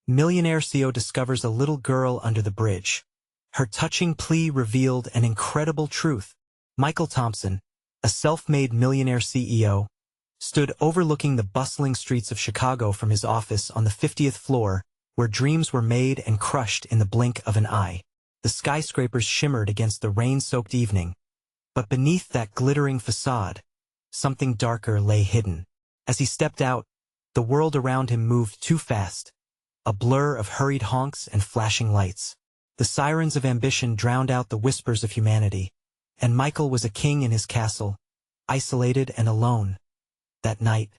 Millionaire CEO discovers a little girl under the bridge. Her touching plea revealed an incredible truth. Michael Thompson, a self-made millionaire CEO, stood overlooking the bustling streets of Chicago from his office on the 50th floor, where dreams were made and crushed in the blink of an eye. The skyscrapers shimmered against the rain-soaked evening, but beneath that glittering facade, something darker lay hidden. As he stepped out, the world around him moved too fast, a blur of hurried honks and flashing lights. The sirens of ambition drowned out the whispers of humanity, and Michael was a king in his castle, isolated and alone. That night,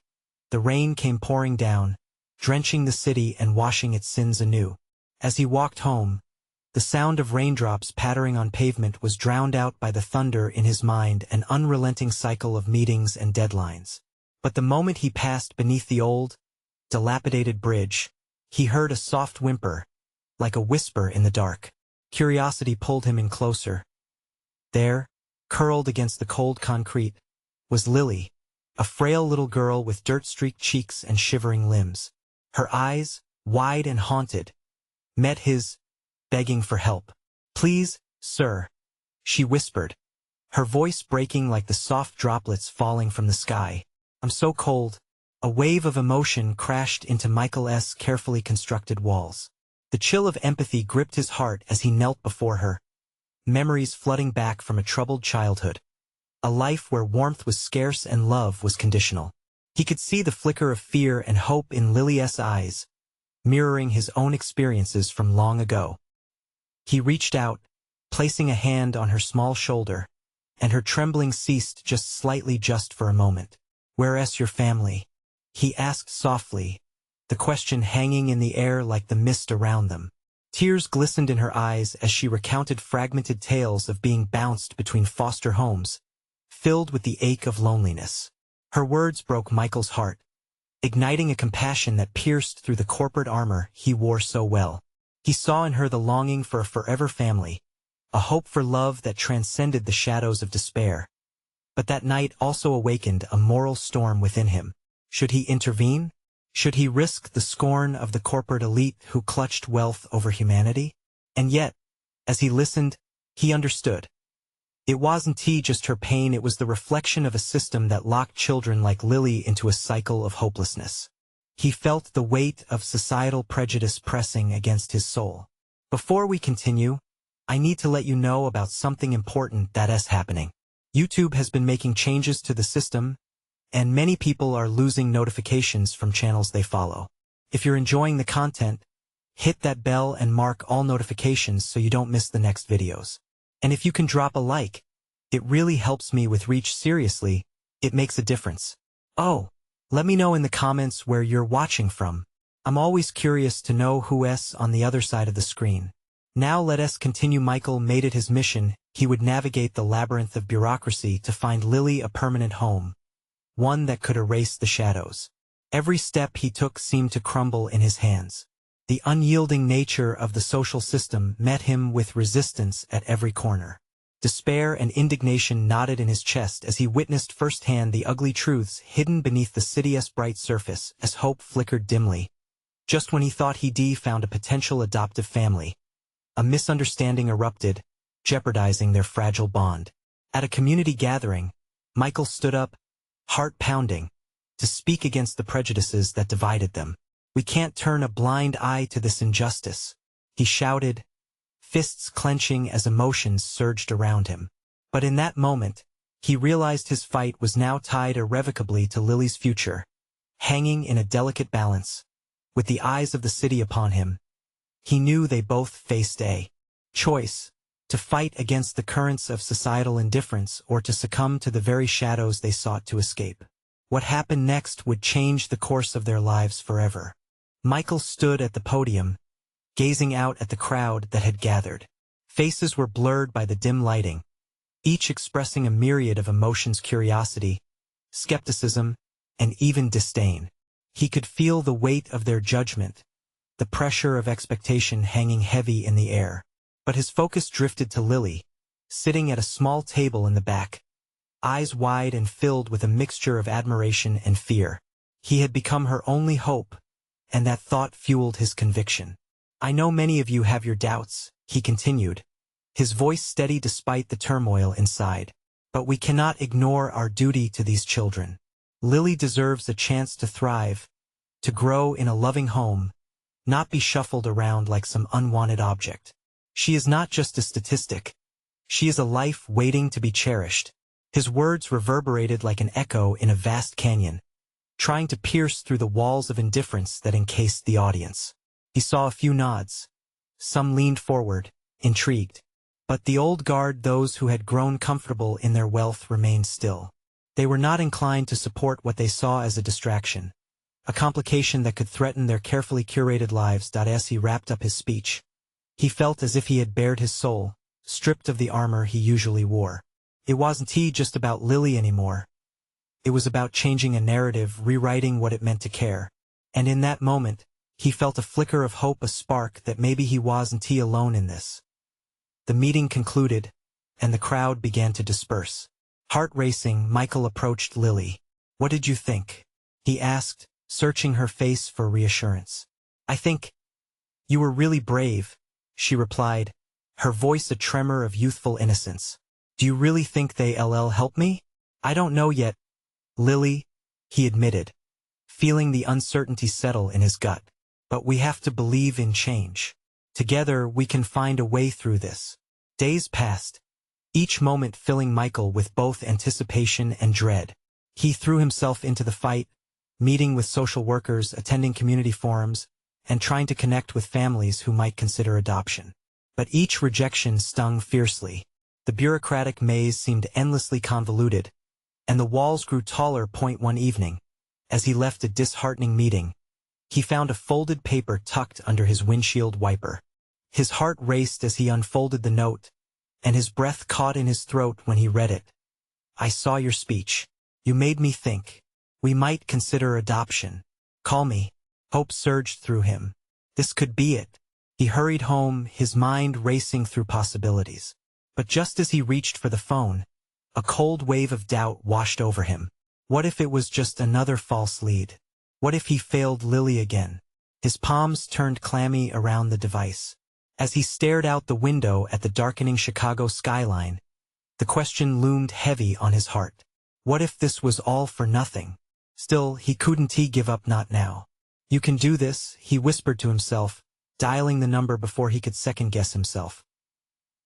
the rain came pouring down, drenching the city and washing its sins anew. As he walked home, the sound of raindrops pattering on pavement was drowned out by the thunder in his mind, an unrelenting cycle of meetings and deadlines. But the moment he passed beneath the old, dilapidated bridge, he heard a soft whimper, like a whisper in the dark. Curiosity pulled him in closer. There, curled against the cold concrete, was Lily, a frail little girl with dirt-streaked cheeks and shivering limbs. Her eyes, wide and haunted, met his, begging for help. "Please, sir," she whispered, her voice breaking like the soft droplets falling from the sky. "I'm so cold." A wave of emotion crashed into Michael's carefully constructed walls. The chill of empathy gripped his heart as he knelt before her, memories flooding back from a troubled childhood. A life where warmth was scarce and love was conditional. He could see the flicker of fear and hope in Lily's eyes, mirroring his own experiences from long ago. He reached out, placing a hand on her small shoulder, and her trembling ceased just slightly, just for a moment. "Where's your family?" he asked softly, the question hanging in the air like the mist around them. Tears glistened in her eyes as she recounted fragmented tales of being bounced between foster homes, filled with the ache of loneliness. Her words broke Michael's heart, igniting a compassion that pierced through the corporate armor he wore so well. He saw in her the longing for a forever family, a hope for love that transcended the shadows of despair. But that night also awakened a moral storm within him. Should he intervene? Should he risk the scorn of the corporate elite who clutched wealth over humanity? And yet, as he listened, he understood. It wasn't just her pain, it was the reflection of a system that locked children like Lily into a cycle of hopelessness. He felt the weight of societal prejudice pressing against his soul. Before we continue, I need to let you know about something important that is happening. YouTube has been making changes to the system, and many people are losing notifications from channels they follow. If you're enjoying the content, hit that bell and mark all notifications so you don't miss the next videos. And if you can drop a like, it really helps me with reach. Seriously, it makes a difference. Oh, let me know in the comments where you're watching from. I'm always curious to know who's on the other side of the screen. Now let us continue. Michael made it his mission. He would navigate the labyrinth of bureaucracy to find Lily a permanent home, one that could erase the shadows. Every step he took seemed to crumble in his hands. The unyielding nature of the social system met him with resistance at every corner. Despair and indignation knotted in his chest as he witnessed firsthand the ugly truths hidden beneath the city's bright surface as hope flickered dimly. Just when he thought he'd found a potential adoptive family, a misunderstanding erupted, jeopardizing their fragile bond. At a community gathering, Michael stood up, heart pounding, to speak against the prejudices that divided them. "We can't turn a blind eye to this injustice," he shouted, fists clenching as emotions surged around him. But in that moment, he realized his fight was now tied irrevocably to Lily's future, hanging in a delicate balance. With the eyes of the city upon him, he knew they both faced a choice: to fight against the currents of societal indifference or to succumb to the very shadows they sought to escape. What happened next would change the course of their lives forever. Michael stood at the podium, gazing out at the crowd that had gathered. Faces were blurred by the dim lighting, each expressing a myriad of emotions: curiosity, skepticism, and even disdain. He could feel the weight of their judgment, the pressure of expectation hanging heavy in the air. But his focus drifted to Lily, sitting at a small table in the back, eyes wide and filled with a mixture of admiration and fear. He had become her only hope, and that thought fueled his conviction. "I know many of you have your doubts," he continued, his voice steady despite the turmoil inside. "But we cannot ignore our duty to these children. Lily deserves a chance to thrive, to grow in a loving home, not be shuffled around like some unwanted object. She is not just a statistic. She is a life waiting to be cherished." His words reverberated like an echo in a vast canyon, trying to pierce through the walls of indifference that encased the audience. He saw a few nods. Some leaned forward, intrigued. But the old guard, those who had grown comfortable in their wealth, remained still. They were not inclined to support what they saw as a distraction, a complication that could threaten their carefully curated lives. As he wrapped up his speech, he felt as if he had bared his soul, stripped of the armor he usually wore. It wasn't just about Lily anymore. It was about changing a narrative, rewriting what it meant to care. And in that moment, he felt a flicker of hope, a spark that maybe he wasn't alone in this. The meeting concluded, and the crowd began to disperse. Heart racing, Michael approached Lily. "What did you think?" he asked, searching her face for reassurance. "I think you were really brave," she replied, her voice a tremor of youthful innocence. "Do you really think they'll help me?" "I don't know yet, Lily," he admitted, feeling the uncertainty settle in his gut. "But we have to believe in change. Together we can find a way through this." Days passed, each moment filling Michael with both anticipation and dread. He threw himself into the fight, meeting with social workers, attending community forums, and trying to connect with families who might consider adoption. But each rejection stung fiercely. The bureaucratic maze seemed endlessly convoluted, and the walls grew taller. One evening, as he left a disheartening meeting, he found a folded paper tucked under his windshield wiper. His heart raced as he unfolded the note, and his breath caught in his throat when he read it. "I saw your speech. You made me think. We might consider adoption. Call me." Hope surged through him. This could be it. He hurried home, his mind racing through possibilities. But just as he reached for the phone, a cold wave of doubt washed over him. What if it was just another false lead? What if he failed Lily again? His palms turned clammy around the device. As he stared out the window at the darkening Chicago skyline, the question loomed heavy on his heart. What if this was all for nothing? Still, he couldn't give up. Not now. "You can do this," he whispered to himself, dialing the number before he could second-guess himself.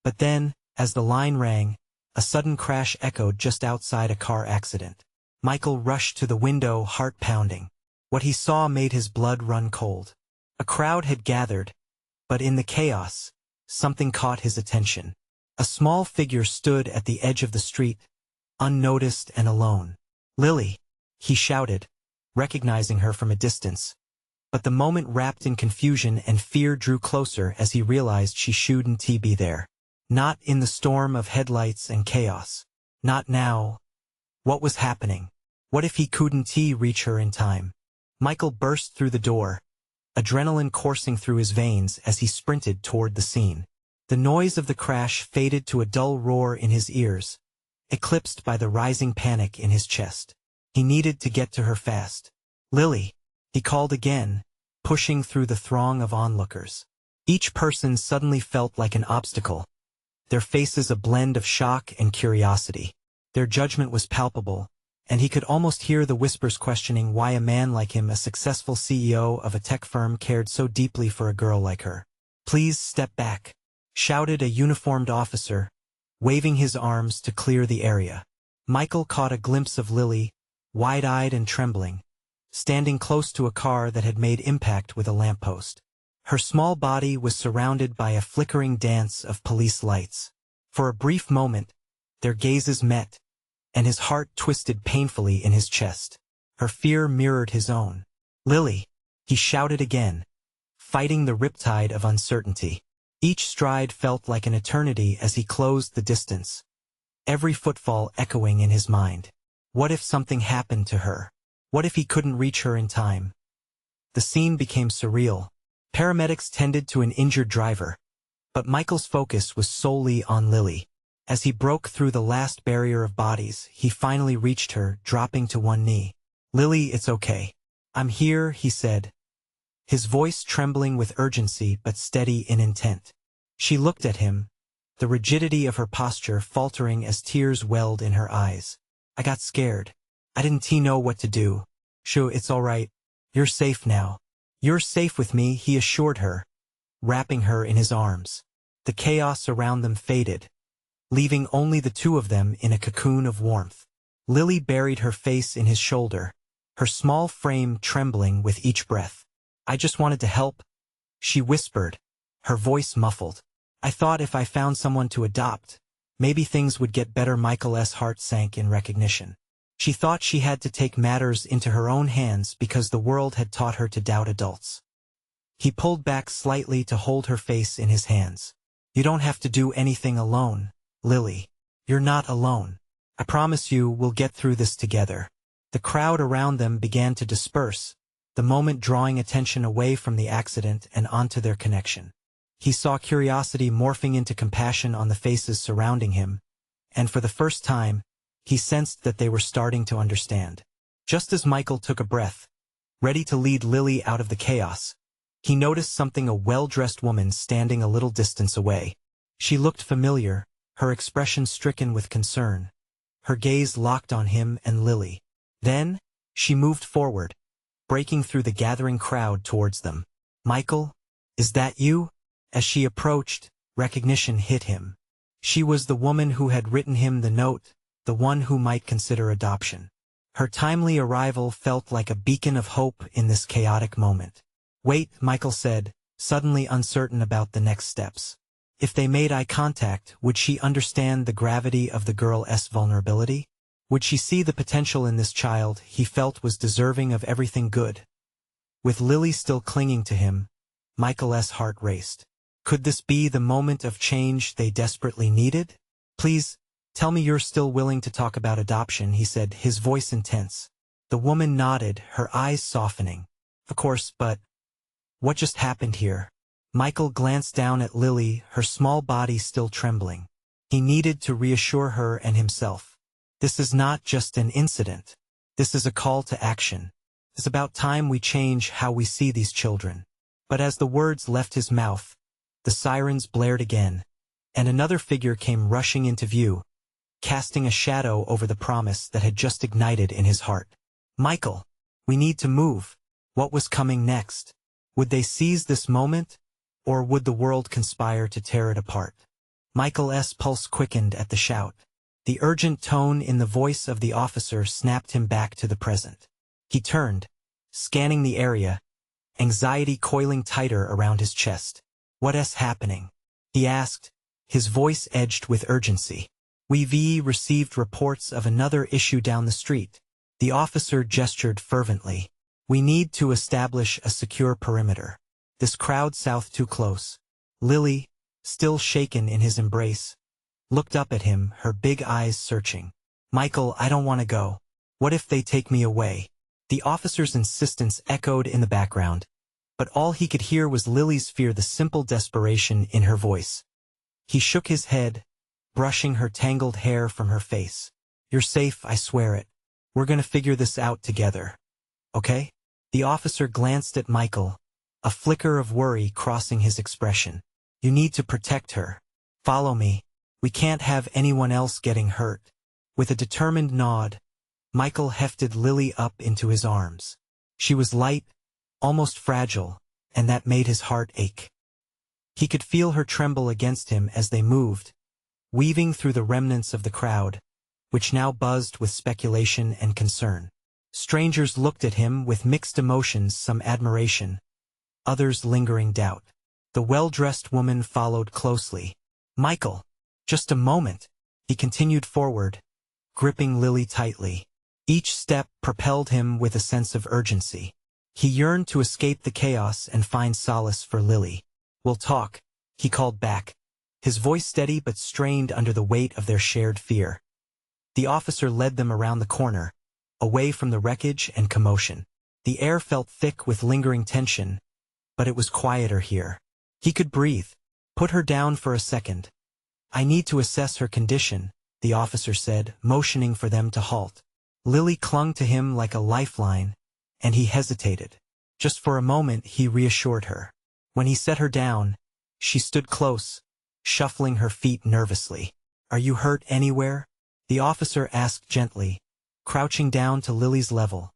But then, as the line rang, a sudden crash echoed just outside. A car accident. Michael rushed to the window, heart pounding. What he saw made his blood run cold. A crowd had gathered, but in the chaos, something caught his attention. A small figure stood at the edge of the street, unnoticed and alone. "Lily," he shouted, recognizing her from a distance. But the moment wrapped in confusion and fear drew closer as he realized she shouldn't be there. Not in the storm of headlights and chaos. Not now. What was happening? What if he couldn't reach her in time? Michael burst through the door, adrenaline coursing through his veins as he sprinted toward the scene. The noise of the crash faded to a dull roar in his ears, eclipsed by the rising panic in his chest. He needed to get to her fast. "Lily," he called again, pushing through the throng of onlookers. Each person suddenly felt like an obstacle, their faces a blend of shock and curiosity. Their judgment was palpable, and he could almost hear the whispers questioning why a man like him, a successful CEO of a tech firm, cared so deeply for a girl like her. "Please step back," shouted a uniformed officer, waving his arms to clear the area. Michael caught a glimpse of Lily, wide-eyed and trembling, standing close to a car that had made impact with a lamppost. Her small body was surrounded by a flickering dance of police lights. For a brief moment, their gazes met, and his heart twisted painfully in his chest. Her fear mirrored his own. "Lily," he shouted again, fighting the riptide of uncertainty. Each stride felt like an eternity as he closed the distance, every footfall echoing in his mind. What if something happened to her? What if he couldn't reach her in time? The scene became surreal. Paramedics tended to an injured driver, but Michael's focus was solely on Lily. As he broke through the last barrier of bodies, he finally reached her, dropping to one knee. "Lily, it's okay. I'm here," he said, his voice trembling with urgency but steady in intent. She looked at him, the rigidity of her posture faltering as tears welled in her eyes. I got scared. I didn't know what to do. Sure, it's all right. You're safe now. You're safe with me, he assured her, wrapping her in his arms. The chaos around them faded, leaving only the two of them in a cocoon of warmth. Lily buried her face in his shoulder, her small frame trembling with each breath. I just wanted to help, she whispered, her voice muffled. I thought if I found someone to adopt, maybe things would get better. Michael's heart sank in recognition. She thought she had to take matters into her own hands because the world had taught her to doubt adults. He pulled back slightly to hold her face in his hands. You don't have to do anything alone, Lily. You're not alone. I promise you we'll get through this together. The crowd around them began to disperse, the moment drawing attention away from the accident and onto their connection. He saw curiosity morphing into compassion on the faces surrounding him, and for the first time, he sensed that they were starting to understand. Just as Michael took a breath, ready to lead Lily out of the chaos, he noticed something: a well-dressed woman standing a little distance away. She looked familiar, her expression stricken with concern, her gaze locked on him and Lily. Then, she moved forward, breaking through the gathering crowd towards them. Michael, is that you? As she approached, recognition hit him. She was the woman who had written him the note, the one who might consider adoption. Her timely arrival felt like a beacon of hope in this chaotic moment. Wait, Michael said, suddenly uncertain about the next steps. If they made eye contact, would she understand the gravity of the girl's vulnerability? Would she see the potential in this child he felt was deserving of everything good? With Lily still clinging to him, Michael's heart raced. Could this be the moment of change they desperately needed? Please, tell me you're still willing to talk about adoption, he said, his voice intense. The woman nodded, her eyes softening. Of course, but what just happened here? Michael glanced down at Lily, her small body still trembling. He needed to reassure her and himself. This is not just an incident. This is a call to action. It's about time we change how we see these children. But as the words left his mouth, the sirens blared again, and another figure came rushing into view, casting a shadow over the promise that had just ignited in his heart. Michael, we need to move. What was coming next? Would they seize this moment, or would the world conspire to tear it apart? Michael's pulse quickened at the shout. The urgent tone in the voice of the officer snapped him back to the present. He turned, scanning the area, anxiety coiling tighter around his chest. What's happening? He asked, his voice edged with urgency. We've received reports of another issue down the street. The officer gestured fervently. We need to establish a secure perimeter. This crowd south too close. Lily, still shaken in his embrace, looked up at him, her big eyes searching. Michael, I don't want to go. What if they take me away? The officer's insistence echoed in the background, but all he could hear was Lily's fear, the simple desperation in her voice. He shook his head, brushing her tangled hair from her face. You're safe, I swear it. We're gonna figure this out together. Okay? The officer glanced at Michael, a flicker of worry crossing his expression. You need to protect her. Follow me. We can't have anyone else getting hurt. With a determined nod, Michael hefted Lily up into his arms. She was light, almost fragile, and that made his heart ache. He could feel her tremble against him as they moved, weaving through the remnants of the crowd, which now buzzed with speculation and concern. Strangers looked at him with mixed emotions, some admiration, others lingering doubt. The well-dressed woman followed closely. Michael, just a moment, he continued forward, gripping Lily tightly. Each step propelled him with a sense of urgency. He yearned to escape the chaos and find solace for Lily. We'll talk, he called back, his voice steady but strained under the weight of their shared fear. The officer led them around the corner, away from the wreckage and commotion. The air felt thick with lingering tension, but it was quieter here. He could breathe. Put her down for a second. I need to assess her condition, the officer said, motioning for them to halt. Lily clung to him like a lifeline, and he hesitated. Just for a moment he reassured her. When he set her down, she stood close, shuffling her feet nervously. "Are you hurt anywhere?" the officer asked gently, crouching down to Lily's level.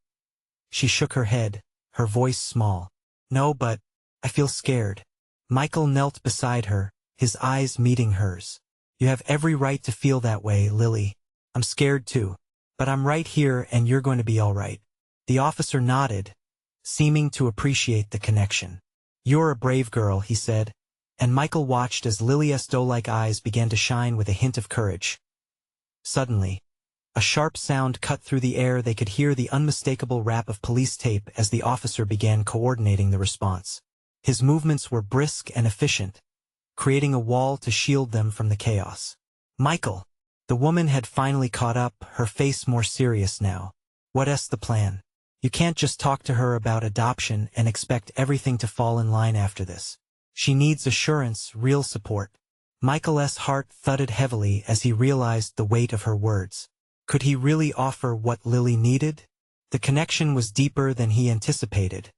She shook her head, her voice small. "No, but I feel scared." Michael knelt beside her, his eyes meeting hers. "You have every right to feel that way, Lily. I'm scared too. But I'm right here and you're going to be all right." The officer nodded, seeming to appreciate the connection. "You're a brave girl," he said, and Michael watched as Lily's doe-like eyes began to shine with a hint of courage. Suddenly, a sharp sound cut through the air. They could hear the unmistakable rap of police tape as the officer began coordinating the response. His movements were brisk and efficient, creating a wall to shield them from the chaos. "Michael!" The woman had finally caught up, her face more serious now. "What's the plan? You can't just talk to her about adoption and expect everything to fall in line after this. She needs assurance, real support." Michael's heart thudded heavily as he realized the weight of her words. Could he really offer what Lily needed? The connection was deeper than he anticipated,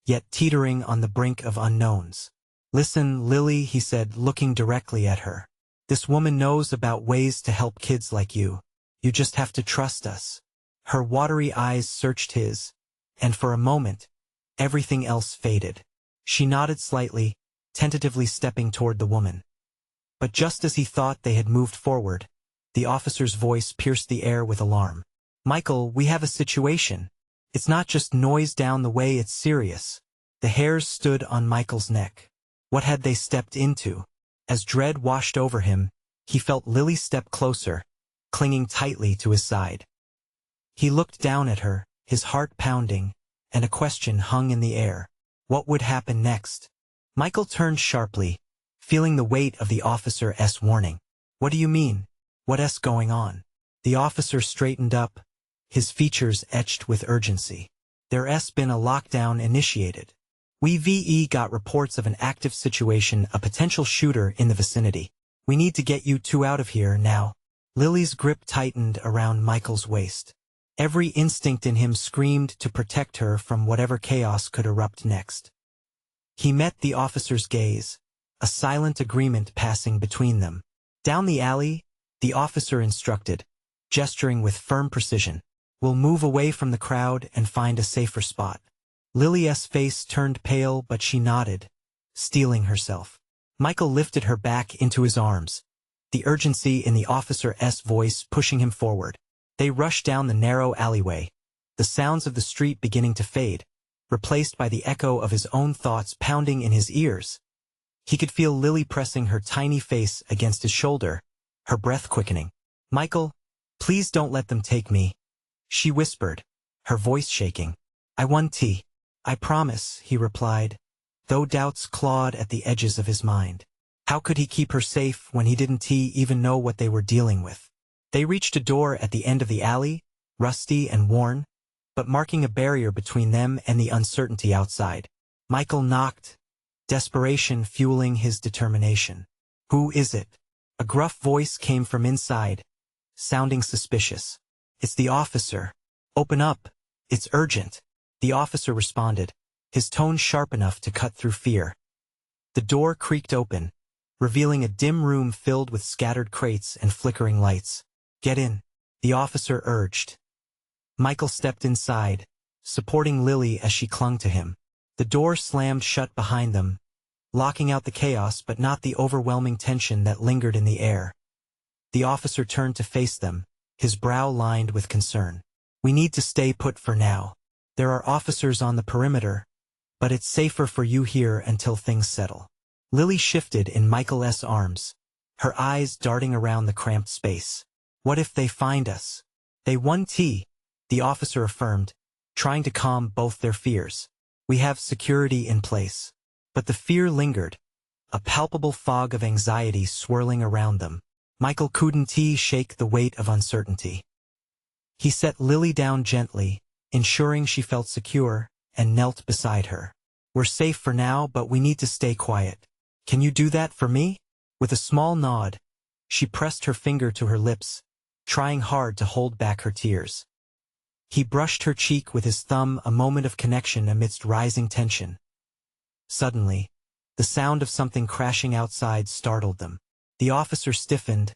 yet teetering on the brink of unknowns. "Listen, Lily," he said, looking directly at her. "This woman knows about ways to help kids like you. You just have to trust us." Her watery eyes searched his, and for a moment, everything else faded. She nodded slightly, tentatively stepping toward the woman. But just as he thought they had moved forward, the officer's voice pierced the air with alarm. "Michael, we have a situation. It's not just noise down the way, it's serious." The hairs stood on Michael's neck. What had they stepped into? As dread washed over him, he felt Lily step closer, clinging tightly to his side. He looked down at her, his heart pounding, and a question hung in the air. What would happen next? Michael turned sharply, feeling the weight of the officer's warning. "What do you mean? What's going on?" The officer straightened up, his features etched with urgency. "There's been a lockdown initiated. We got reports of an active situation, a potential shooter in the vicinity. We need to get you two out of here now." Lily's grip tightened around Michael's waist. Every instinct in him screamed to protect her from whatever chaos could erupt next. He met the officer's gaze, a silent agreement passing between them. "Down the alley," the officer instructed, gesturing with firm precision. "We'll move away from the crowd and find a safer spot." Lily's face turned pale, but she nodded, steeling herself. Michael lifted her back into his arms, the urgency in the officer's voice pushing him forward. They rushed down the narrow alleyway, the sounds of the street beginning to fade, replaced by the echo of his own thoughts pounding in his ears. He could feel Lily pressing her tiny face against his shoulder, her breath quickening. "Michael, please don't let them take me," she whispered, her voice shaking. "I want. I promise," he replied, though doubts clawed at the edges of his mind. How could he keep her safe when he didn't even know what they were dealing with? They reached a door at the end of the alley, rusty and worn, but marking a barrier between them and the uncertainty outside. Michael knocked, desperation fueling his determination. "Who is it?" A gruff voice came from inside, sounding suspicious. "It's the officer. Open up. It's urgent." The officer responded, his tone sharp enough to cut through fear. The door creaked open, revealing a dim room filled with scattered crates and flickering lights. "Get in," the officer urged. Michael stepped inside, supporting Lily as she clung to him. The door slammed shut behind them, locking out the chaos but not the overwhelming tension that lingered in the air. The officer turned to face them, his brow lined with concern. "We need to stay put for now. There are officers on the perimeter, but it's safer for you here until things settle." Lily shifted in Michael's arms, her eyes darting around the cramped space. "What if they find us?" "They won't," the officer affirmed, trying to calm both their fears. "We have security in place." But the fear lingered, a palpable fog of anxiety swirling around them. Michael couldn't shake the weight of uncertainty. He set Lily down gently, ensuring she felt secure, and knelt beside her. "We're safe for now, but we need to stay quiet. Can you do that for me?" With a small nod, she pressed her finger to her lips, trying hard to hold back her tears. He brushed her cheek with his thumb, a moment of connection amidst rising tension. Suddenly, the sound of something crashing outside startled them. The officer stiffened,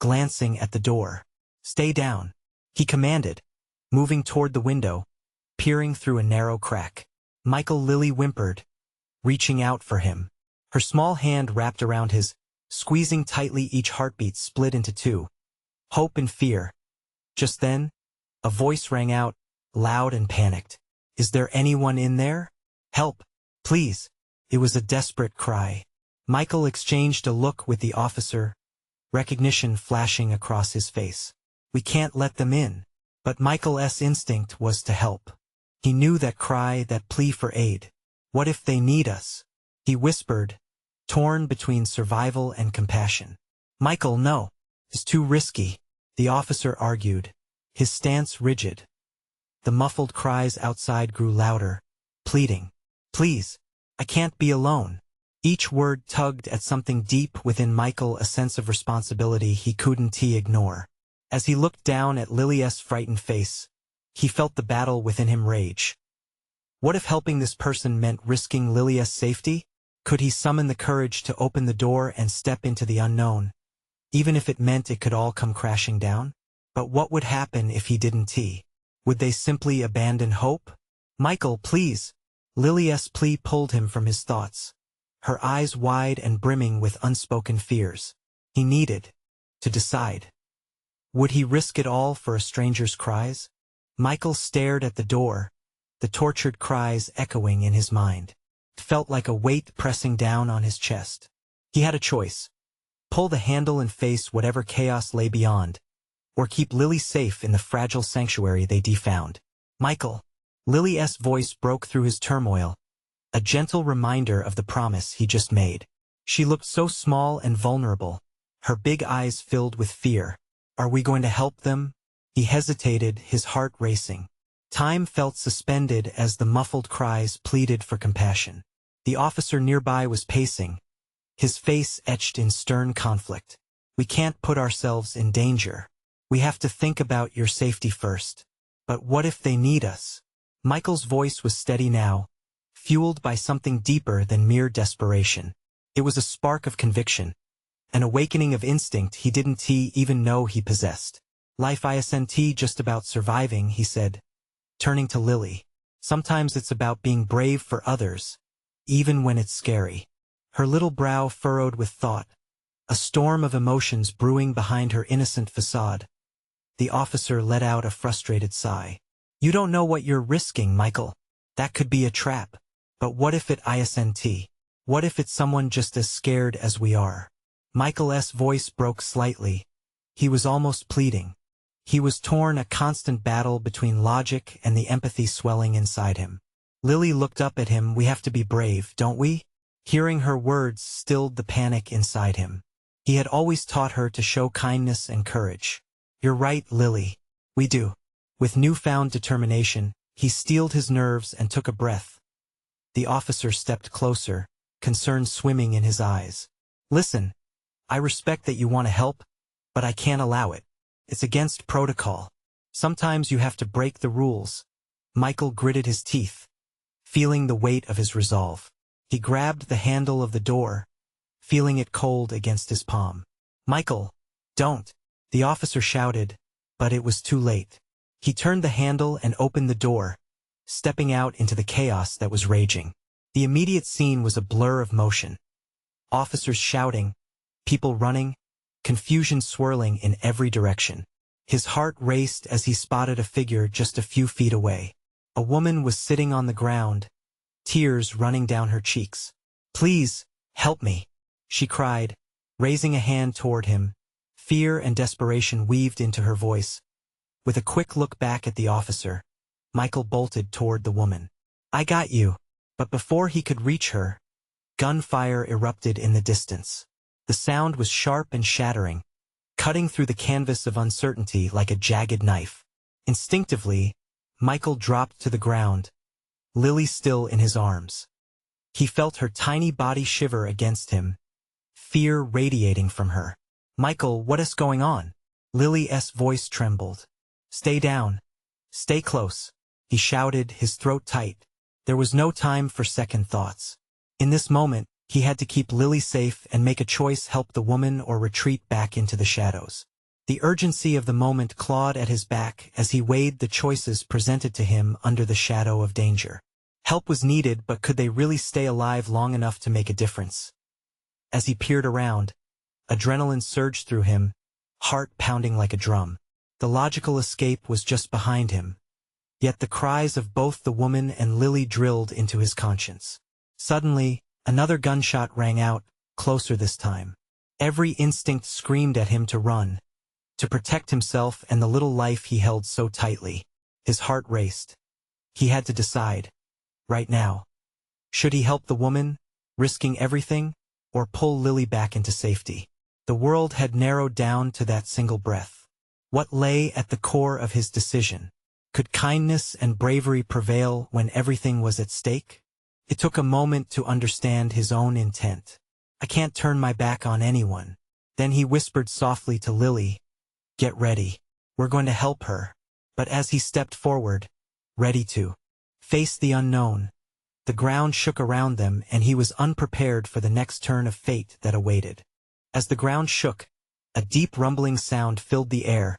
glancing at the door. "Stay down," he commanded, moving toward the window, peering through a narrow crack. Lily whimpered, reaching out for him. Her small hand wrapped around his, squeezing tightly, each heartbeat split into two. Hope and fear. Just then, a voice rang out, loud and panicked. "Is there anyone in there? Help, please." It was a desperate cry. Michael exchanged a look with the officer, recognition flashing across his face. "We can't let them in." But Michael's instinct was to help. He knew that cry, that plea for aid. "What if they need us?" he whispered, torn between survival and compassion. "Michael, no. It's too risky," the officer argued, his stance rigid. The muffled cries outside grew louder, pleading. "Please, I can't be alone." Each word tugged at something deep within Michael, a sense of responsibility he couldn't ignore. As he looked down at Lily's frightened face, he felt the battle within him rage. What if helping this person meant risking Lily's safety? Could he summon the courage to open the door and step into the unknown, even if it meant it could all come crashing down? But what would happen if he didn't? Would they simply abandon hope? "Michael, please." Lily's plea pulled him from his thoughts, her eyes wide and brimming with unspoken fears. He needed to decide. Would he risk it all for a stranger's cries? Michael stared at the door, the tortured cries echoing in his mind. It felt like a weight pressing down on his chest. He had a choice. Pull the handle and face whatever chaos lay beyond, or keep Lily safe in the fragile sanctuary they found. "Michael." Lily's voice broke through his turmoil, a gentle reminder of the promise he just made. She looked so small and vulnerable, her big eyes filled with fear. "Are we going to help them?" He hesitated, his heart racing. Time felt suspended as the muffled cries pleaded for compassion. The officer nearby was pacing, his face etched in stern conflict. "We can't put ourselves in danger. We have to think about your safety first." "But what if they need us?" Michael's voice was steady now, fueled by something deeper than mere desperation. It was a spark of conviction, an awakening of instinct he didn't even know he possessed. "Life isn't just about surviving," he said, turning to Lily. "Sometimes it's about being brave for others, even when it's scary." Her little brow furrowed with thought, a storm of emotions brewing behind her innocent facade. The officer let out a frustrated sigh. "You don't know what you're risking, Michael. That could be a trap. But what if it isn't? What if it's someone just as scared as we are?" Michael's voice broke slightly. He was almost pleading. He was torn, a constant battle between logic and the empathy swelling inside him. Lily looked up at him. "We have to be brave, don't we?" Hearing her words stilled the panic inside him. He had always taught her to show kindness and courage. "You're right, Lily. We do." With newfound determination, he steeled his nerves and took a breath. The officer stepped closer, concern swimming in his eyes. "Listen, I respect that you want to help, but I can't allow it. It's against protocol. Sometimes you have to break the rules." Michael gritted his teeth, feeling the weight of his resolve. He grabbed the handle of the door, feeling it cold against his palm. "Michael, don't!" the officer shouted, but it was too late. He turned the handle and opened the door, stepping out into the chaos that was raging. The immediate scene was a blur of motion. Officers shouting, people running, confusion swirling in every direction. His heart raced as he spotted a figure just a few feet away. A woman was sitting on the ground, tears running down her cheeks. "Please, help me," she cried, raising a hand toward him. Fear and desperation weaved into her voice. With a quick look back at the officer, Michael bolted toward the woman. "I got you." But before he could reach her, gunfire erupted in the distance. The sound was sharp and shattering, cutting through the canvas of uncertainty like a jagged knife. Instinctively, Michael dropped to the ground, Lily still in his arms. He felt her tiny body shiver against him, fear radiating from her. "Michael, what is going on?" Lily's voice trembled. "Stay down," Stay close, he shouted, his throat tight. There was no time for second thoughts. In this moment, he had to keep Lily safe and make a choice: help the woman or retreat back into the shadows. The urgency of the moment clawed at his back as he weighed the choices presented to him under the shadow of danger. Help was needed, but could they really stay alive long enough to make a difference? As he peered around, adrenaline surged through him, heart pounding like a drum. The logical escape was just behind him, yet the cries of both the woman and Lily drilled into his conscience. Suddenly, another gunshot rang out, closer this time. Every instinct screamed at him to run, to protect himself and the little life he held so tightly. His heart raced. He had to decide, right now. Should he help the woman, risking everything, or pull Lily back into safety? The world had narrowed down to that single breath. What lay at the core of his decision? Could kindness and bravery prevail when everything was at stake? It took a moment to understand his own intent. I can't turn my back on anyone. Then he whispered softly to Lily, "Get ready. We're going to help her." But as he stepped forward, ready to face the unknown, the ground shook around them and he was unprepared for the next turn of fate that awaited. As the ground shook, a deep rumbling sound filled the air,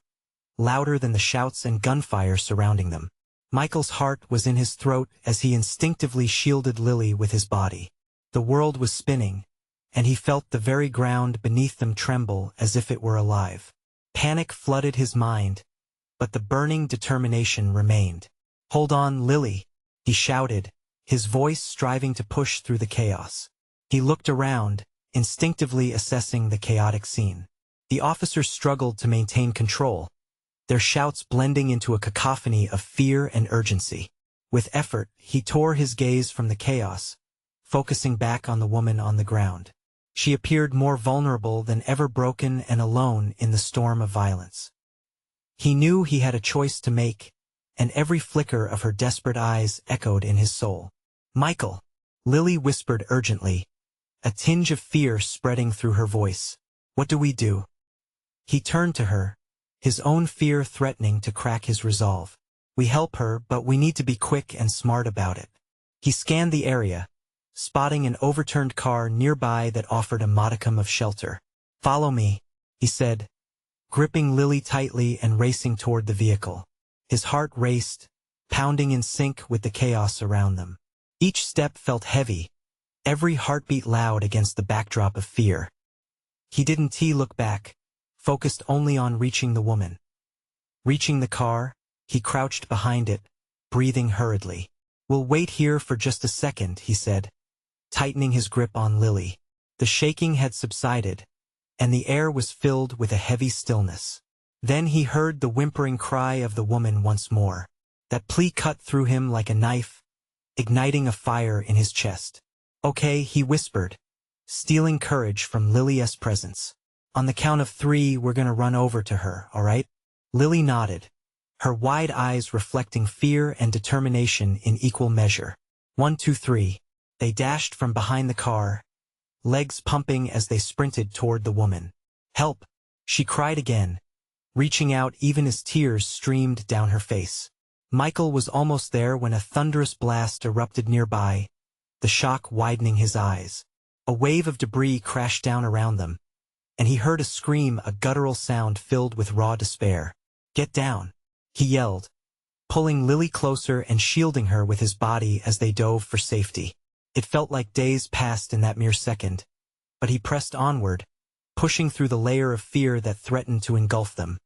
louder than the shouts and gunfire surrounding them. Michael's heart was in his throat as he instinctively shielded Lily with his body. The world was spinning, and he felt the very ground beneath them tremble as if it were alive. Panic flooded his mind, but the burning determination remained. "Hold on, Lily," he shouted, his voice striving to push through the chaos. He looked around, instinctively assessing the chaotic scene. The officers struggled to maintain control, their shouts blending into a cacophony of fear and urgency. With effort, he tore his gaze from the chaos, focusing back on the woman on the ground. She appeared more vulnerable than ever, broken and alone in the storm of violence. He knew he had a choice to make, and every flicker of her desperate eyes echoed in his soul. "Michael," Lily whispered urgently, a tinge of fear spreading through her voice. "What do we do?" He turned to her, his own fear threatening to crack his resolve. "We help her, but we need to be quick and smart about it." He scanned the area, spotting an overturned car nearby that offered a modicum of shelter. "Follow me," he said, gripping Lily tightly and racing toward the vehicle. His heart raced, pounding in sync with the chaos around them. Each step felt heavy, every heartbeat loud against the backdrop of fear. He didn't look back, focused only on reaching the woman. Reaching the car, he crouched behind it, breathing hurriedly. "We'll wait here for just a second," he said, tightening his grip on Lily. The shaking had subsided, and the air was filled with a heavy stillness. Then he heard the whimpering cry of the woman once more. That plea cut through him like a knife, igniting a fire in his chest. "Okay," he whispered, stealing courage from Lily's presence. "On the count of 3, we're gonna run over to her, all right?" Lily nodded, her wide eyes reflecting fear and determination in equal measure. 1, 2, 3. They dashed from behind the car, legs pumping as they sprinted toward the woman. "Help!" she cried again, reaching out even as tears streamed down her face. Michael was almost there when a thunderous blast erupted nearby, the shock widening his eyes. A wave of debris crashed down around them, and he heard a scream, a guttural sound filled with raw despair. "Get down!" he yelled, pulling Lily closer and shielding her with his body as they dove for safety. It felt like days passed in that mere second, but he pressed onward, pushing through the layer of fear that threatened to engulf them.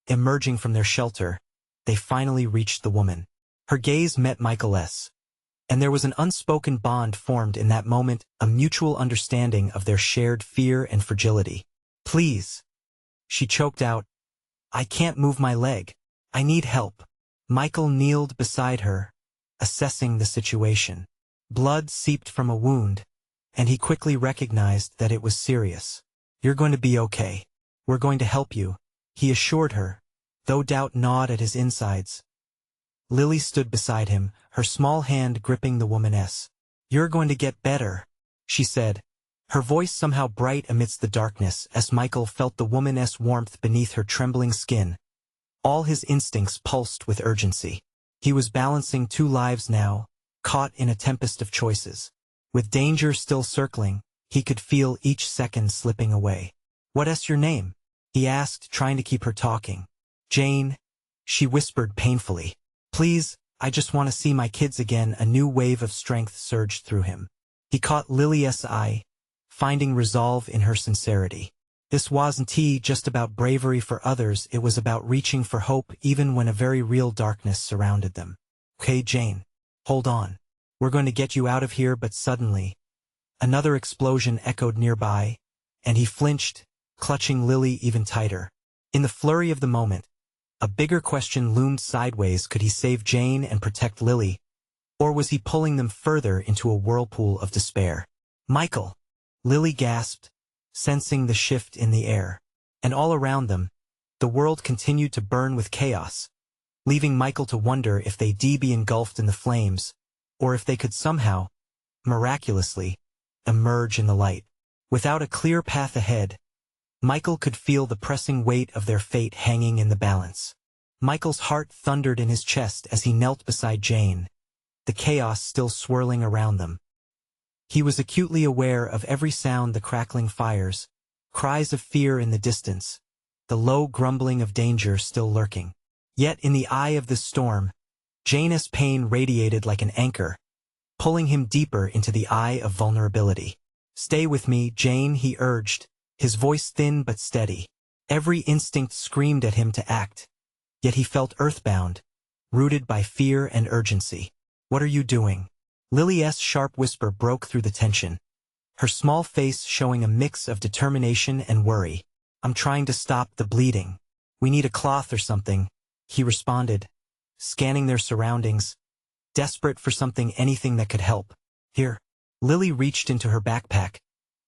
Emerging from their shelter, they finally reached the woman. Her gaze met Michael's, and there was an unspoken bond formed in that moment, a mutual understanding of their shared fear and fragility. "Please," she choked out, "I can't move my leg. I need help." Michael kneeled beside her, assessing the situation. Blood seeped from a wound, and he quickly recognized that it was serious. "You're going to be okay. We're going to help you," he assured her, though doubt gnawed at his insides. Lily stood beside him, her small hand gripping the woman's. "You're going to get better," she said, her voice somehow bright amidst the darkness as Michael felt the woman's warmth beneath her trembling skin. All his instincts pulsed with urgency. He was balancing two lives now, caught in a tempest of choices. With danger still circling, he could feel each second slipping away. "What's your name?" he asked, trying to keep her talking. "Jane," she whispered painfully. "Please, I just want to see my kids again." A new wave of strength surged through him. He caught Lily's eye, finding resolve in her sincerity. This wasn't just about bravery for others, it was about reaching for hope even when a very real darkness surrounded them. "Okay, Jane. Hold on. We're going to get you out of here." But suddenly, another explosion echoed nearby, and he flinched, clutching Lily even tighter. In the flurry of the moment, a bigger question loomed sideways. Could he save Jane and protect Lily, or was he pulling them further into a whirlpool of despair? "Michael!" Lily gasped, sensing the shift in the air. And all around them, the world continued to burn with chaos, leaving Michael to wonder if they'd be engulfed in the flames, or if they could somehow, miraculously, emerge in the light. Without a clear path ahead, Michael could feel the pressing weight of their fate hanging in the balance. Michael's heart thundered in his chest as he knelt beside Jane, the chaos still swirling around them. He was acutely aware of every sound: the crackling fires, cries of fear in the distance, the low grumbling of danger still lurking. Yet in the eye of this storm, Jane's pain radiated like an anchor, pulling him deeper into the eye of vulnerability. "Stay with me, Jane," he urged, his voice thin but steady. Every instinct screamed at him to act, yet he felt earthbound, rooted by fear and urgency. "What are you doing?" Lily's sharp whisper broke through the tension, her small face showing a mix of determination and worry. "I'm trying to stop the bleeding. We need a cloth or something," he responded, scanning their surroundings, desperate for anything that could help. "Here." Lily reached into her backpack,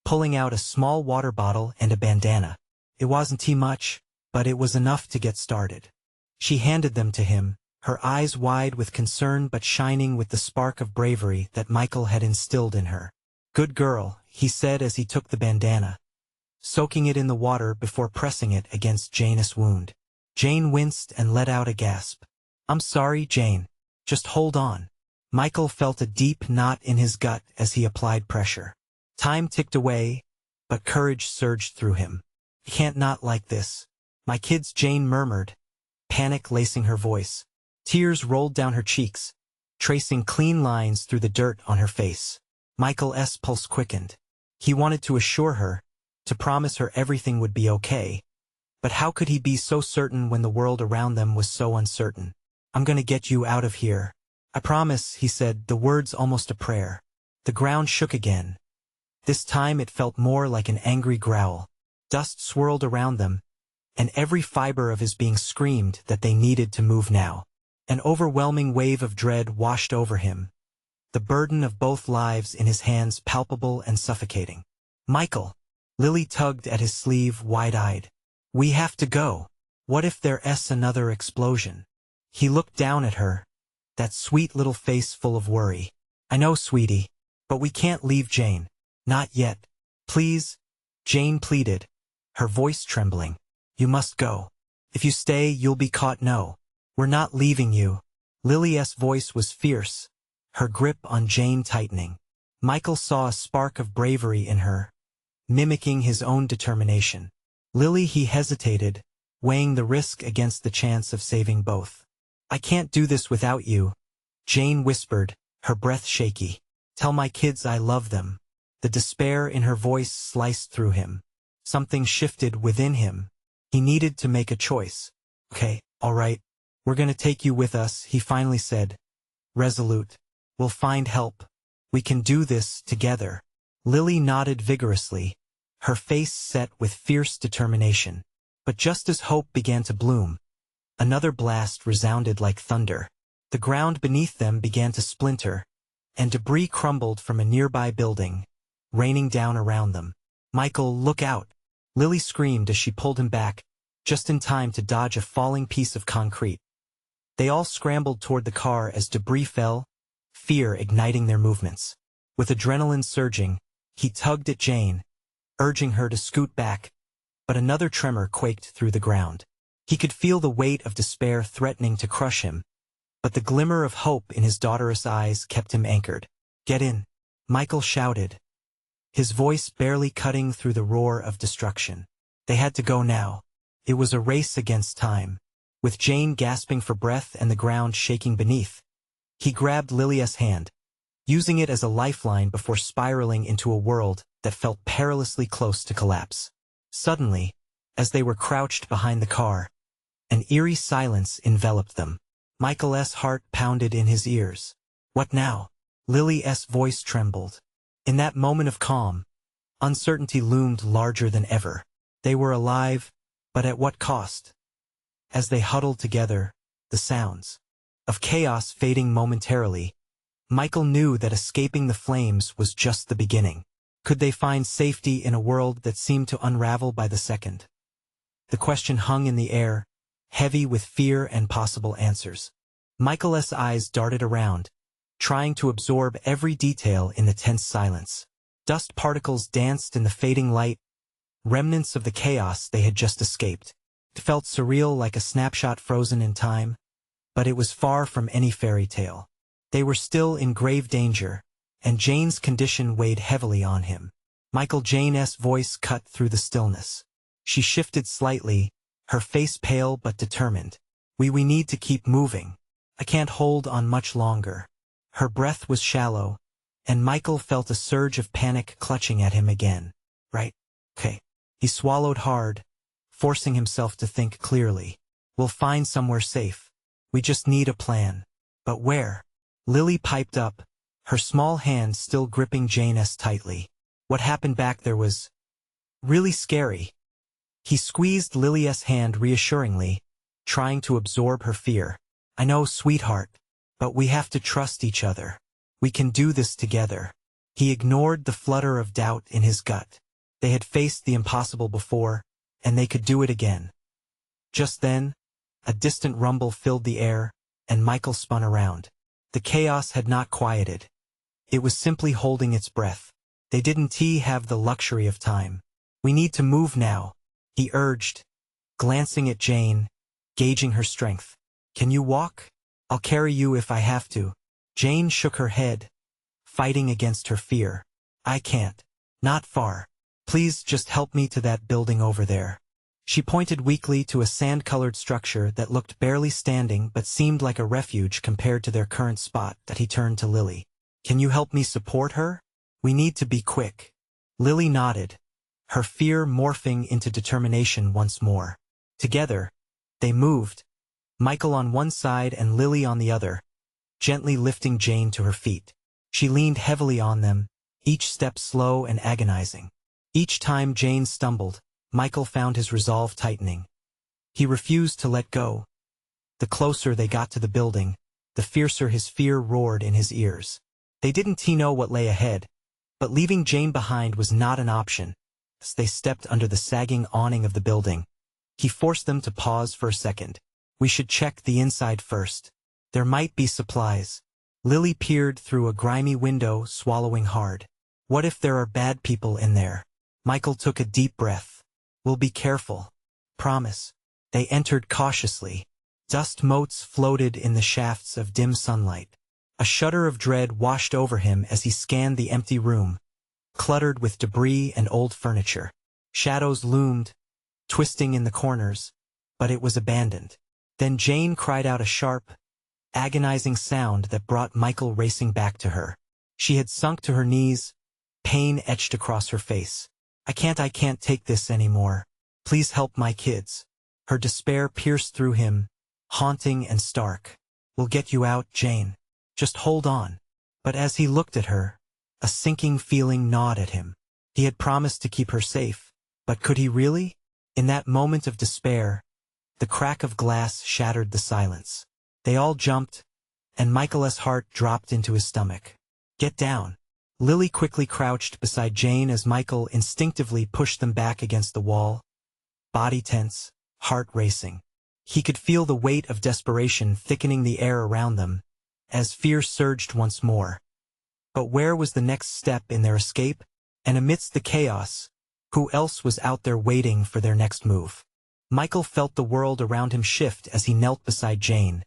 pulling out a small water bottle and a bandana. It wasn't much, but it was enough to get started. She handed them to him, her eyes wide with concern but shining with the spark of bravery that Michael had instilled in her. "Good girl," he said as he took the bandana, soaking it in the water before pressing it against Jane's wound. Jane winced and let out a gasp. "I'm sorry, Jane. Just hold on." Michael felt a deep knot in his gut as he applied pressure. Time ticked away, but courage surged through him. "You can't not like this. My kids," Jane murmured, panic lacing her voice. Tears rolled down her cheeks, tracing clean lines through the dirt on her face. Michael's pulse quickened. He wanted to assure her, to promise her everything would be okay. But how could he be so certain when the world around them was so uncertain? "I'm gonna get you out of here. I promise," he said, the words almost a prayer. The ground shook again. This time it felt more like an angry growl. Dust swirled around them, and every fiber of his being screamed that they needed to move now. An overwhelming wave of dread washed over him, the burden of both lives in his hands palpable and suffocating. "Michael!" Lily tugged at his sleeve, wide-eyed. "We have to go. What if there's another explosion?" He looked down at her, that sweet little face full of worry. "I know, sweetie, but we can't leave Jane. Not yet. Please," Jane pleaded, her voice trembling. "You must go. If you stay, you'll be caught." "No. We're not leaving you." Lily's voice was fierce, her grip on Jane tightening. Michael saw a spark of bravery in her, mimicking his own determination. "Lily," he hesitated, weighing the risk against the chance of saving both. "I can't do this without you," Jane whispered, her breath shaky. "Tell my kids I love them." The despair in her voice sliced through him. Something shifted within him. He needed to make a choice. "Okay, all right. We're gonna take you with us," he finally said, resolute. "We'll find help. We can do this together." Lily nodded vigorously, her face set with fierce determination. But just as hope began to bloom, another blast resounded like thunder. The ground beneath them began to splinter, and debris crumbled from a nearby building, raining down around them. "Michael, look out!" Lily screamed as she pulled him back, just in time to dodge a falling piece of concrete. They all scrambled toward the car as debris fell, fear igniting their movements. With adrenaline surging, he tugged at Jane, urging her to scoot back, but another tremor quaked through the ground. He could feel the weight of despair threatening to crush him, but the glimmer of hope in his daughter's eyes kept him anchored. "Get in," Michael shouted, his voice barely cutting through the roar of destruction. They had to go now. It was a race against time. With Jane gasping for breath and the ground shaking beneath, he grabbed Lilia's hand, using it as a lifeline before spiraling into a world that felt perilously close to collapse. Suddenly, as they were crouched behind the car, an eerie silence enveloped them. Michael's heart pounded in his ears. "What now?" Lily's voice trembled. In that moment of calm, uncertainty loomed larger than ever. They were alive, but at what cost? As they huddled together, the sounds of chaos fading momentarily, Michael knew that escaping the flames was just the beginning. Could they find safety in a world that seemed to unravel by the second? The question hung in the air, heavy with fear and possible answers. Michael's eyes darted around, trying to absorb every detail in the tense silence. Dust particles danced in the fading light, remnants of the chaos they had just escaped. It felt surreal, like a snapshot frozen in time, but it was far from any fairy tale. They were still in grave danger, and Jane's condition weighed heavily on him. Jane's voice cut through the stillness. She shifted slightly, her face pale but determined. We need to keep moving. I can't hold on much longer." Her breath was shallow, and Michael felt a surge of panic clutching at him again. "Right. Okay." He swallowed hard, forcing himself to think clearly. "We'll find somewhere safe. We just need a plan." "But where?" Lily piped up, her small hand still gripping Jane's tightly. "What happened back there was really scary." He squeezed Lily's hand reassuringly, trying to absorb her fear. "I know, sweetheart, but we have to trust each other. We can do this together." He ignored the flutter of doubt in his gut. They had faced the impossible before, and they could do it again. Just then, a distant rumble filled the air, and Michael spun around. The chaos had not quieted. It was simply holding its breath. They didn't have the luxury of time. "We need to move now," he urged, glancing at Jane, gauging her strength. "Can you walk? I'll carry you if I have to." Jane shook her head, fighting against her fear. "I can't. Not far. Please just help me to that building over there." She pointed weakly to a sand-colored structure that looked barely standing but seemed like a refuge compared to their current spot. That he turned to Lily. "Can you help me support her? We need to be quick." Lily nodded, her fear morphing into determination once more. Together, they moved, Michael on one side and Lily on the other, gently lifting Jane to her feet. She leaned heavily on them, each step slow and agonizing. Each time Jane stumbled, Michael found his resolve tightening. He refused to let go. The closer they got to the building, the fiercer his fear roared in his ears. They didn't know what lay ahead, but leaving Jane behind was not an option. As they stepped under the sagging awning of the building, he forced them to pause for a second. "We should check the inside first. There might be supplies." Lily peered through a grimy window, swallowing hard. "What if there are bad people in there?" Michael took a deep breath. "We'll be careful. Promise." They entered cautiously. Dust motes floated in the shafts of dim sunlight. A shudder of dread washed over him as he scanned the empty room, cluttered with debris and old furniture. Shadows loomed, twisting in the corners, but it was abandoned. Then Jane cried out a sharp, agonizing sound that brought Michael racing back to her. She had sunk to her knees, pain etched across her face. I can't take this anymore. Please help my kids." Her despair pierced through him, haunting and stark. "We'll get you out, Jane. Just hold on." But as he looked at her, a sinking feeling gnawed at him. He had promised to keep her safe, but could he really? In that moment of despair, the crack of glass shattered the silence. They all jumped, and Michael's heart dropped into his stomach. "Get down." Lily quickly crouched beside Jane as Michael instinctively pushed them back against the wall, body tense, heart racing. He could feel the weight of desperation thickening the air around them, as fear surged once more. But where was the next step in their escape? And amidst the chaos, who else was out there waiting for their next move? Michael felt the world around him shift as he knelt beside Jane,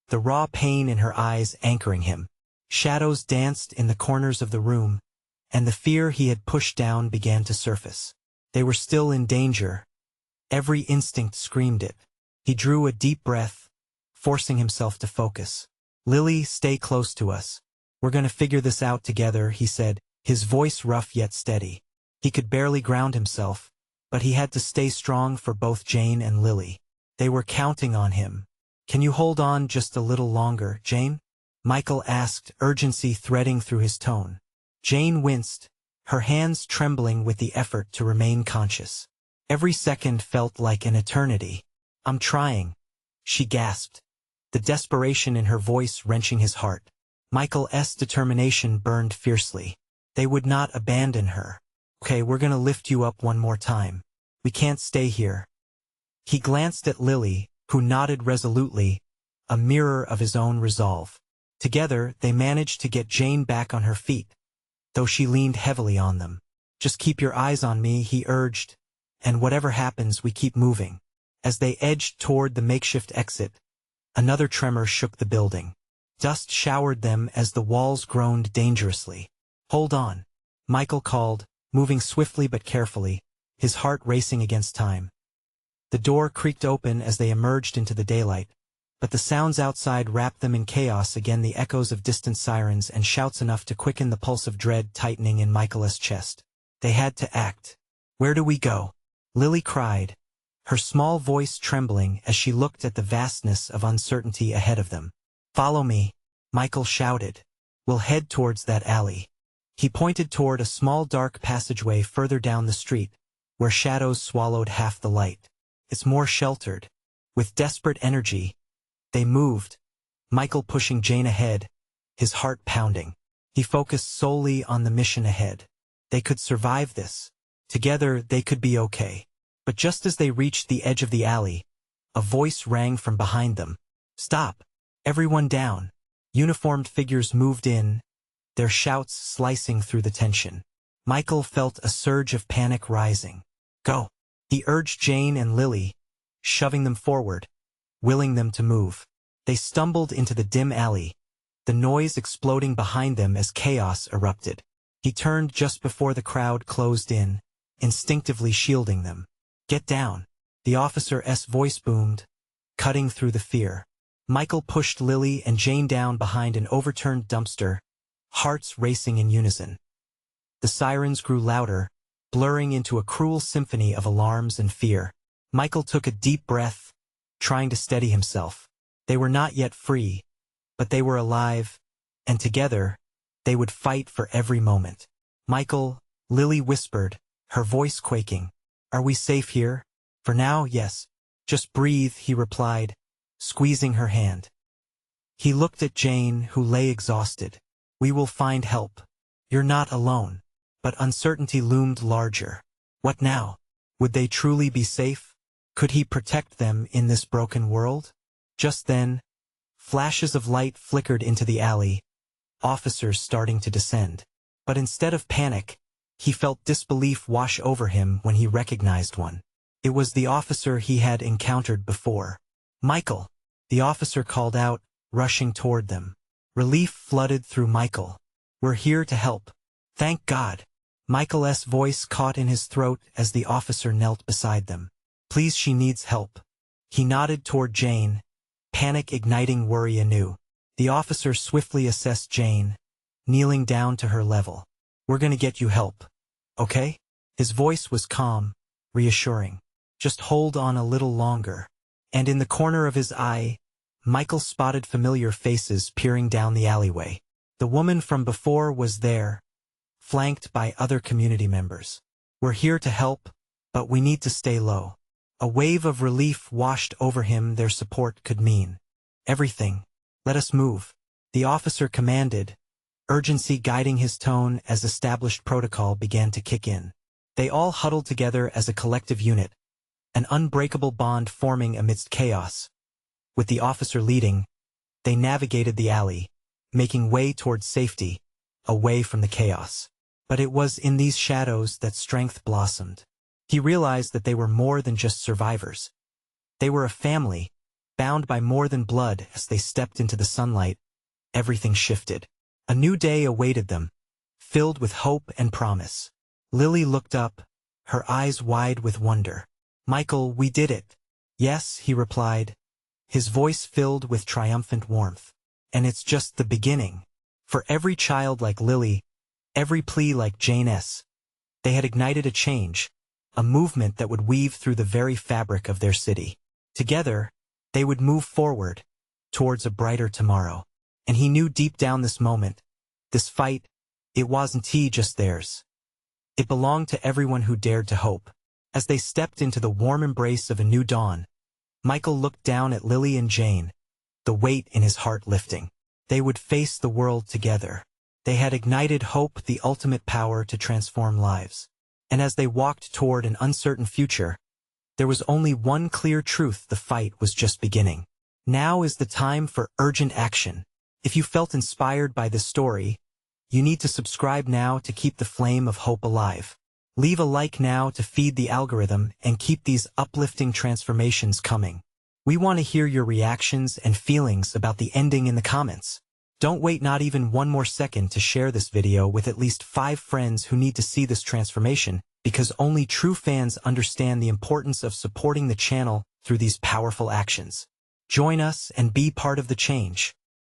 the raw pain in her eyes anchoring him. Shadows danced in the corners of the room, and the fear he had pushed down began to surface. They were still in danger. Every instinct screamed it. He drew a deep breath, forcing himself to focus. "Lily, stay close to us. We're gonna figure this out together," he said, his voice rough yet steady. He could barely ground himself, but he had to stay strong for both Jane and Lily. They were counting on him. "Can you hold on just a little longer, Jane?" Michael asked, urgency threading through his tone. Jane winced, her hands trembling with the effort to remain conscious. Every second felt like an eternity. "I'm trying," she gasped, the desperation in her voice wrenching his heart. Michael's determination burned fiercely. They would not abandon her. "Okay, we're gonna lift you up one more time. We can't stay here." He glanced at Lily, who nodded resolutely, a mirror of his own resolve. Together, they managed to get Jane back on her feet, though she leaned heavily on them. "Just keep your eyes on me," he urged, "and whatever happens, we keep moving." As they edged toward the makeshift exit, another tremor shook the building. Dust showered them as the walls groaned dangerously. "Hold on," Michael called, moving swiftly but carefully, his heart racing against time. The door creaked open as they emerged into the daylight, but the sounds outside wrapped them in chaos again, the echoes of distant sirens and shouts enough to quicken the pulse of dread tightening in Michael's chest. They had to act. "Where do we go?" Lily cried, her small voice trembling as she looked at the vastness of uncertainty ahead of them. "Follow me," Michael shouted. "We'll head towards that alley." He pointed toward a small dark passageway further down the street, where shadows swallowed half the light. "It's more sheltered." With desperate energy, they moved, Michael pushing Jane ahead, his heart pounding. He focused solely on the mission ahead. They could survive this. Together, they could be okay. But just as they reached the edge of the alley, a voice rang from behind them. "Stop! Everyone down!" Uniformed figures moved in, their shouts slicing through the tension. Michael felt a surge of panic rising. "Go!" He urged Jane and Lily, shoving them forward, willing them to move. They stumbled into the dim alley, the noise exploding behind them as chaos erupted. He turned just before the crowd closed in, instinctively shielding them. "Get down!" The officer's voice boomed, cutting through the fear. Michael pushed Lily and Jane down behind an overturned dumpster, hearts racing in unison. The sirens grew louder, blurring into a cruel symphony of alarms and fear. Michael took a deep breath, trying to steady himself. They were not yet free, but they were alive, and together, they would fight for every moment. "Michael," Lily whispered, her voice quaking, "are we safe here?" "For now, yes. Just breathe," he replied, squeezing her hand. He looked at Jane, who lay exhausted. "We will find help. You're not alone." But uncertainty loomed larger. What now? Would they truly be safe? Could he protect them in this broken world? Just then, flashes of light flickered into the alley, officers starting to descend. But instead of panic, he felt disbelief wash over him when he recognized one. It was the officer he had encountered before. "Michael!" The officer called out, rushing toward them. Relief flooded through Michael. "We're here to help." "Thank God." Michael's voice caught in his throat as the officer knelt beside them. "Please, she needs help." He nodded toward Jane, panic igniting worry anew. The officer swiftly assessed Jane, kneeling down to her level. "We're gonna get you help. Okay?" His voice was calm, reassuring. "Just hold on a little longer." And in the corner of his eye, Michael spotted familiar faces peering down the alleyway. The woman from before was there, flanked by other community members. "We're here to help, but we need to stay low." A wave of relief washed over him. Their support could mean everything. "Let us move," the officer commanded, urgency guiding his tone as established protocol began to kick in. They all huddled together as a collective unit, an unbreakable bond forming amidst chaos. With the officer leading, they navigated the alley, making way towards safety, away from the chaos. But it was in these shadows that strength blossomed. He realized that they were more than just survivors. They were a family, bound by more than blood. As they stepped into the sunlight, everything shifted. A new day awaited them, filled with hope and promise. Lily looked up, her eyes wide with wonder. "Michael, we did it." "Yes," he replied, his voice filled with triumphant warmth. "And it's just the beginning." For every child like Lily, every plea like Jane S., they had ignited a change, a movement that would weave through the very fabric of their city. Together, they would move forward, towards a brighter tomorrow. And he knew deep down this moment, this fight, it wasn't just theirs. It belonged to everyone who dared to hope. As they stepped into the warm embrace of a new dawn, Michael looked down at Lily and Jane, the weight in his heart lifting. They would face the world together. They had ignited hope, the ultimate power to transform lives. And as they walked toward an uncertain future, there was only one clear truth: the fight was just beginning. Now is the time for urgent action. If you felt inspired by this story, you need to subscribe now to keep the flame of hope alive. Leave a like now to feed the algorithm and keep these uplifting transformations coming. We want to hear your reactions and feelings about the ending in the comments. Don't wait not even one more second to share this video with at least 5 friends who need to see this transformation, because only true fans understand the importance of supporting the channel through these powerful actions. Join us and be part of the change.